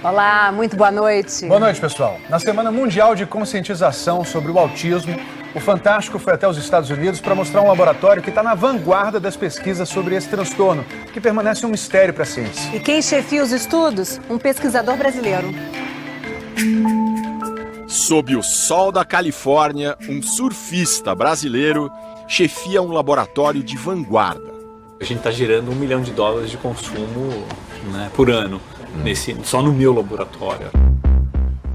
Olá, muito boa noite. Boa noite, pessoal. Na Semana Mundial de Conscientização sobre o Autismo, o Fantástico foi até os Estados Unidos para mostrar um laboratório que está na vanguarda das pesquisas sobre esse transtorno, que permanece um mistério para a ciência. E quem chefia os estudos? Um pesquisador brasileiro. Sob o sol da Califórnia, um surfista brasileiro chefia um laboratório de vanguarda. A gente está gerando $1 milhão de consumo, né, por ano, só no meu laboratório.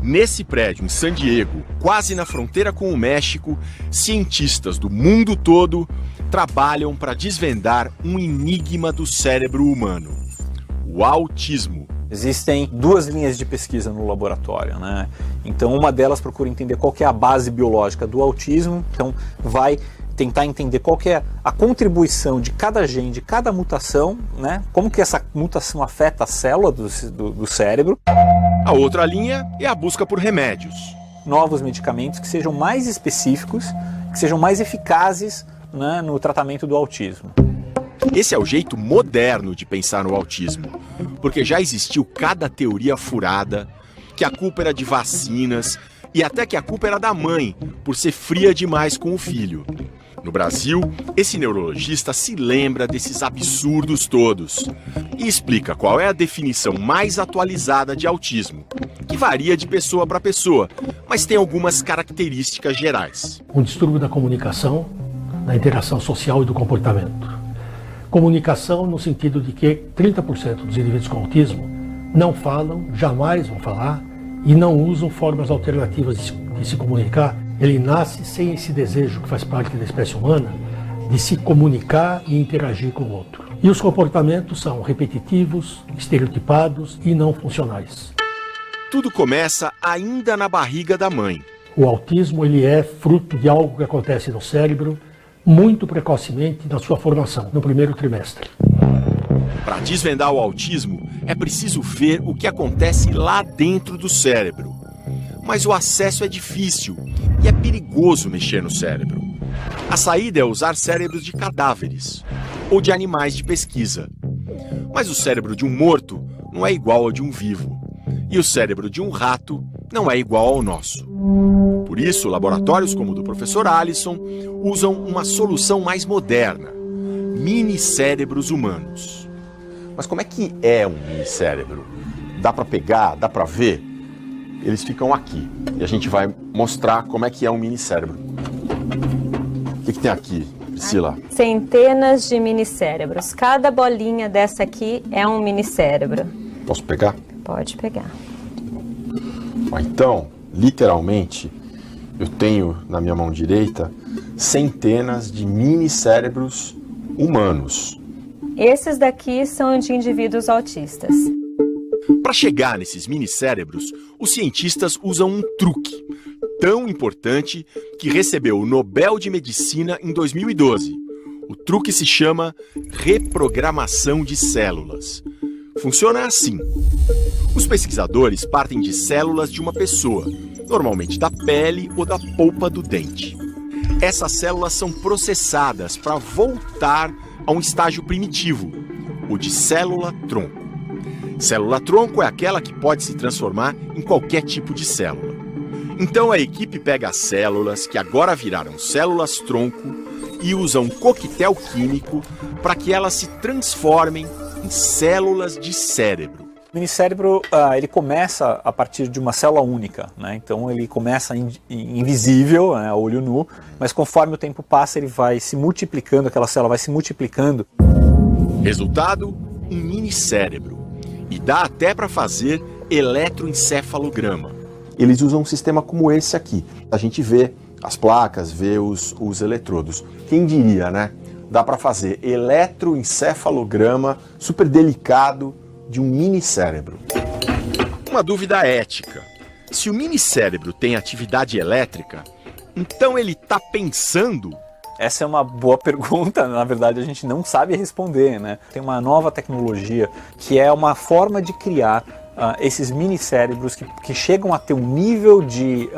Nesse prédio, em San Diego, quase na fronteira com o México, cientistas do mundo todo trabalham para desvendar um enigma do cérebro humano: o autismo. Existem 2 linhas de pesquisa no laboratório, né? Então, uma delas procura entender qual que é a base biológica do autismo, então vai tentar entender qual que é a contribuição de cada gene, de cada mutação, né? Como que essa mutação afeta a célula do cérebro. A outra linha é a busca por remédios. Novos medicamentos que sejam mais específicos, que sejam mais eficazes, né, no tratamento do autismo. Esse é o jeito moderno de pensar no autismo, porque já existiu cada teoria furada, que a culpa era de vacinas e até que a culpa era da mãe, por ser fria demais com o filho. No Brasil, esse neurologista se lembra desses absurdos todos e explica qual é a definição mais atualizada de autismo, que varia de pessoa para pessoa, mas tem algumas características gerais. Um distúrbio da comunicação, da interação social e do comportamento. Comunicação no sentido de que 30% dos indivíduos com autismo não falam, jamais vão falar e não usam formas alternativas de se comunicar. Ele nasce sem esse desejo que faz parte da espécie humana de se comunicar e interagir com o outro. E os comportamentos são repetitivos, estereotipados e não funcionais. Tudo começa ainda na barriga da mãe. O autismo ele é fruto de algo que acontece no cérebro muito precocemente na sua formação, no primeiro trimestre. Para desvendar o autismo, é preciso ver o que acontece lá dentro do cérebro. Mas o acesso é difícil e é perigoso mexer no cérebro. A saída é usar cérebros de cadáveres ou de animais de pesquisa. Mas o cérebro de um morto não é igual ao de um vivo. E o cérebro de um rato não é igual ao nosso. Por isso, laboratórios como o do professor Alisson usam uma solução mais moderna: mini-cérebros humanos. Mas como é que é um mini-cérebro? Dá para pegar? Dá para ver? Eles ficam aqui e a gente vai mostrar como é que é um mini-cérebro. O que tem aqui, Priscila? Centenas de mini-cérebros. Cada bolinha dessa aqui é um mini-cérebro. Posso pegar? Pode pegar. Então, literalmente, eu tenho na minha mão direita centenas de mini-cérebros humanos. Esses daqui são de indivíduos autistas. Para chegar nesses mini-cérebros, os cientistas usam um truque tão importante que recebeu o Nobel de Medicina em 2012. O truque se chama reprogramação de células. Funciona assim. Os pesquisadores partem de células de uma pessoa, normalmente da pele ou da polpa do dente. Essas células são processadas para voltar a um estágio primitivo, o de célula-tronco. Célula-tronco é aquela que pode se transformar em qualquer tipo de célula. Então a equipe pega as células, que agora viraram células-tronco, e usa um coquetel químico para que elas se transformem em células de cérebro. O minicérebro ele começa a partir de uma célula única, né? Então ele começa invisível, né, a olho nu, mas conforme o tempo passa ele vai se multiplicando, aquela célula vai se multiplicando. Resultado, um minicérebro. E dá até para fazer eletroencefalograma. Eles usam um sistema como esse aqui. A gente vê as placas, vê os eletrodos. Quem diria, né? Dá para fazer eletroencefalograma super delicado de um minicérebro. Uma dúvida ética. Se o minicérebro tem atividade elétrica, então ele está pensando? Essa é uma boa pergunta, na verdade a gente não sabe responder, né? Tem uma nova tecnologia que é uma forma de criar esses minicérebros que chegam a ter um nível de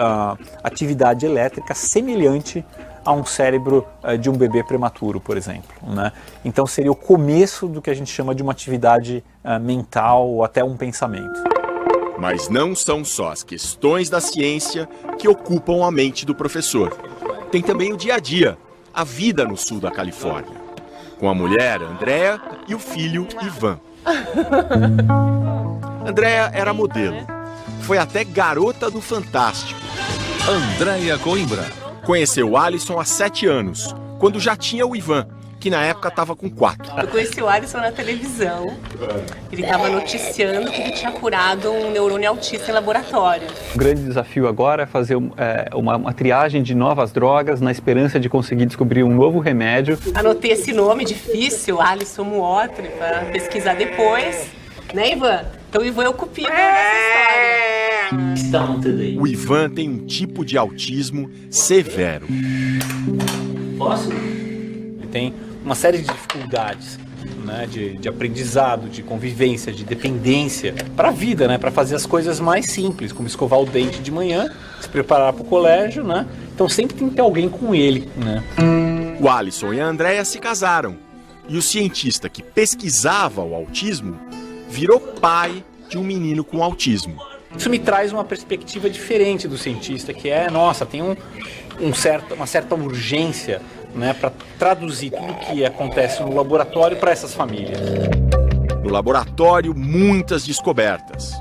atividade elétrica semelhante a um cérebro de um bebê prematuro, por exemplo, né? Então seria o começo do que a gente chama de uma atividade mental ou até um pensamento. Mas não são só as questões da ciência que ocupam a mente do professor. Tem também o dia a dia, a vida no sul da Califórnia, com a mulher, Andrea, e o filho, Ivan. Andrea era modelo. Foi até garota do Fantástico. Andrea Coimbra. Conheceu Alisson há 7 anos, quando já tinha o Ivan, que na época estava com 4. Eu conheci o Alisson na televisão. Ele estava noticiando que ele tinha curado um neurônio autista em laboratório. O grande desafio agora é fazer uma triagem de novas drogas na esperança de conseguir descobrir um novo remédio. Anotei esse nome difícil, Alisson Muotri, para pesquisar depois. Né, Ivan? Então o Ivan é o cupido dessa história. O Ivan tem um tipo de autismo severo. Ele tem uma série de dificuldades, né, de aprendizado, de convivência, de dependência para a vida, né, para fazer as coisas mais simples, como escovar o dente de manhã, se preparar para o colégio, né? Então sempre tem que ter alguém com ele, né? O Alisson e a Andrea se casaram, e o cientista que pesquisava o autismo virou pai de um menino com autismo. Isso me traz uma perspectiva diferente do cientista, que é, nossa, tem uma certa urgência, né, para traduzir tudo o que acontece no laboratório para essas famílias. No laboratório, muitas descobertas,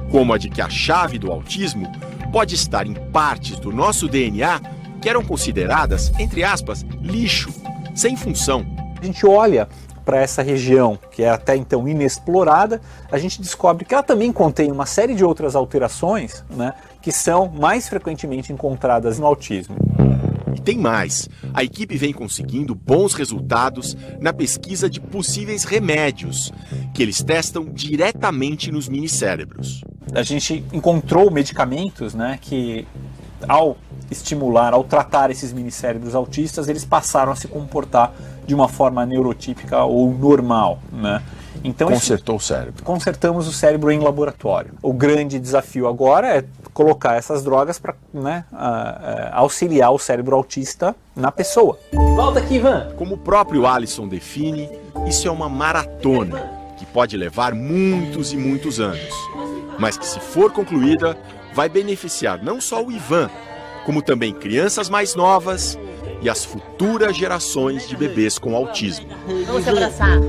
como a de que a chave do autismo pode estar em partes do nosso DNA que eram consideradas, entre aspas, lixo, sem função. A gente olha para essa região, que é até então inexplorada, a gente descobre que ela também contém uma série de outras alterações, né, que são mais frequentemente encontradas no autismo. E tem mais. A equipe vem conseguindo bons resultados na pesquisa de possíveis remédios, que eles testam diretamente nos minicérebros. A gente encontrou medicamentos, né, que ao tratar esses minicérebros autistas, eles passaram a se comportar de uma forma neurotípica ou normal, né? Então, Consertou o cérebro. Consertamos o cérebro em laboratório. O grande desafio agora é colocar essas drogas para, né, auxiliar o cérebro autista na pessoa. Volta aqui, Ivan! Como o próprio Alisson define, isso é uma maratona que pode levar muitos e muitos anos, mas que, se for concluída, vai beneficiar não só o Ivan, como também crianças mais novas e as futuras gerações de bebês com autismo. Vamos se abraçar.